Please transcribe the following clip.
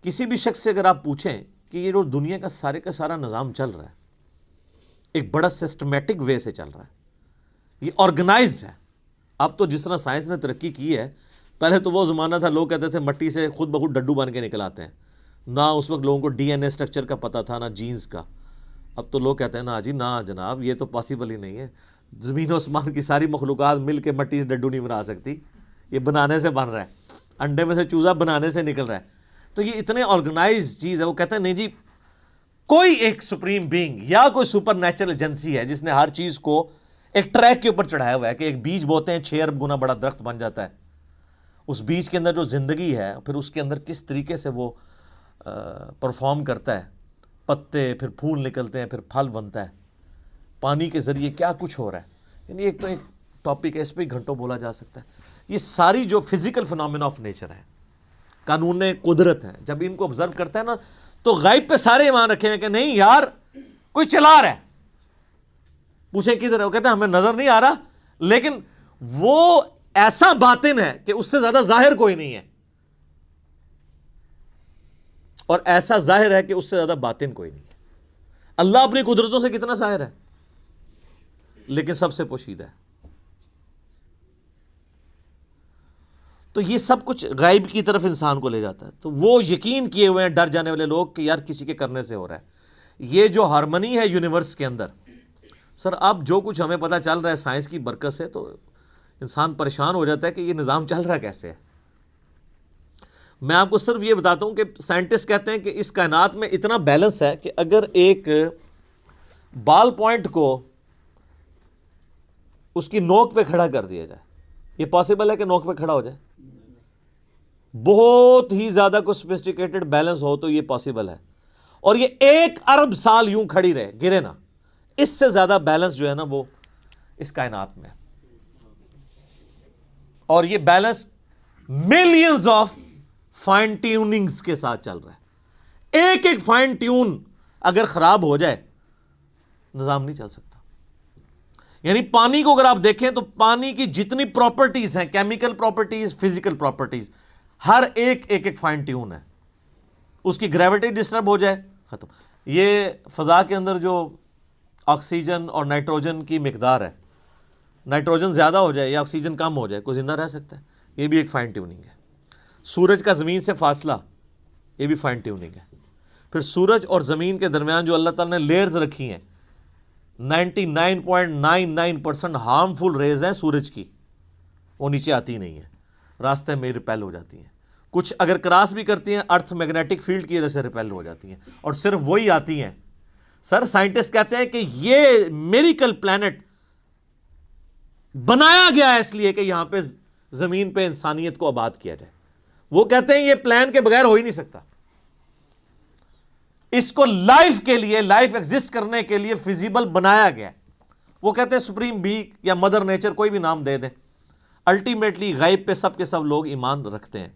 کسی بھی شخص سے اگر آپ پوچھیں کہ یہ جو دنیا کا سارا نظام چل رہا ہے ایک بڑا سسٹمیٹک وے سے چل رہا ہے, یہ آرگنائزڈ ہے. اب تو جس طرح سائنس نے ترقی کی ہے, پہلے تو وہ زمانہ تھا لوگ کہتے تھے مٹی سے خود بخود ڈڈو بن کے نکل آتے ہیں, نہ اس وقت لوگوں کو ڈی این اے اسٹرکچر کا پتہ تھا نہ جینز کا. اب تو لوگ کہتے ہیں نا جی نہ جناب یہ تو پاسبل ہی نہیں ہے, زمین و آسمان کی ساری مخلوقات مل کے مٹی سے ڈڈو نہیں بنا سکتی, یہ بنانے سے بن رہا ہے, انڈے میں سے چوزا بنانے سے نکل رہا ہے. تو یہ اتنے آرگنائز چیز ہے. وہ کہتے ہیں نہیں جی کوئی ایک سپریم بینگ یا کوئی سپر نیچرل ایجنسی ہے جس نے ہر چیز کو ایک ٹریک کے اوپر چڑھایا ہوا ہے کہ ایک بیج بوتے ہیں 6 ارب گنا بڑا درخت بن جاتا ہے. اس بیج کے اندر جو زندگی ہے پھر اس کے اندر کس طریقے سے وہ پرفارم کرتا ہے, پتے پھر پھول نکلتے ہیں پھر پھل بنتا ہے, پانی کے ذریعے کیا کچھ ہو رہا ہے. یعنی ایک تو ایک ٹاپک ہے, اس پہ گھنٹوں بولا جا سکتا ہے. یہ ساری جو فزیکل فنامنا آف نیچر ہے, قانون قدرت ہے, جب ان کو آبزرو کرتا ہے نا تو غیب پہ سارے ایمان رکھے ہیں کہ نہیں یار کوئی چلا رہا ہے. پوچھیں کدھر ہے, وہ کہتے ہیں ہمیں نظر نہیں آ رہا, لیکن وہ ایسا باطن ہے کہ اس سے زیادہ ظاہر کوئی نہیں ہے, اور ایسا ظاہر ہے کہ اس سے زیادہ باطن کوئی نہیں ہے. اللہ اپنی قدرتوں سے کتنا ظاہر ہے لیکن سب سے پوشیدہ ہے. تو یہ سب کچھ غیب کی طرف انسان کو لے جاتا ہے. تو وہ یقین کیے ہوئے ہیں ڈر جانے والے لوگ کہ یار کسی کے کرنے سے ہو رہا ہے. یہ جو ہارمنی ہے یونیورس کے اندر, سر اب جو کچھ ہمیں پتہ چل رہا ہے سائنس کی برکت سے, تو انسان پریشان ہو جاتا ہے کہ یہ نظام چل رہا کیسے ہے. میں آپ کو صرف یہ بتاتا ہوں کہ سائنٹسٹ کہتے ہیں کہ اس کائنات میں اتنا بیلنس ہے کہ اگر ایک بال پوائنٹ کو اس کی نوک پہ کھڑا کر دیا جائے, یہ پاسبل ہے کہ نوک پہ کھڑا ہو جائے؟ بہت ہی زیادہ کوئی سوفسٹیکیٹڈ بیلنس ہو تو یہ پاسبل ہے, اور یہ 1 ارب سال یوں کھڑی رہے, گرے نا. اس سے زیادہ بیلنس جو ہے نا وہ اس کائنات میں, اور یہ balance millions of fine tunings کے ساتھ چل رہا ہے. ایک ایک فائن ٹیون اگر خراب ہو جائے نظام نہیں چل سکتا. یعنی پانی کو اگر آپ دیکھیں تو پانی کی جتنی پراپرٹیز ہیں, کیمیکل پراپرٹیز, فزیکل پراپرٹیز, ہر ایک فائن ٹیون ہے. اس کی گریوٹی ڈسٹرب ہو جائے ختم. یہ فضا کے اندر جو آکسیجن اور نائٹروجن کی مقدار ہے, نائٹروجن زیادہ ہو جائے یا آکسیجن کم ہو جائے, کوئی زندہ رہ سکتا ہے؟ یہ بھی ایک فائن ٹیوننگ ہے. سورج کا زمین سے فاصلہ, یہ بھی فائن ٹیوننگ ہے. پھر سورج اور زمین کے درمیان جو اللہ تعالیٰ نے لیئرز رکھی ہیں, 99.99% ہارمفل ریز ہیں سورج کی, وہ نیچے آتی نہیں ہیں, راستے میں ریپیل ہو جاتی ہیں. کچھ اگر کراس بھی کرتی ہیں ارتھ میگنیٹک فیلڈ کی وجہ سے ریپیل ہو جاتی ہیں, اور صرف وہی آتی ہیں. سر سائنٹسٹ کہتے ہیں کہ یہ میریکل پلانٹ بنایا گیا ہے اس لیے کہ یہاں پہ زمین پہ انسانیت کو آباد کیا جائے. وہ کہتے ہیں یہ پلان کے بغیر ہو ہی نہیں سکتا. اس کو لائف کے لیے, لائف ایگزسٹ کرنے کے لیے فیزیبل بنایا گیا. وہ کہتے ہیں سپریم بینگ یا مدر نیچر, کوئی بھی نام دے دیں, الٹیمیٹلی غیب پہ سب کے سب لوگ ایمان رکھتے ہیں.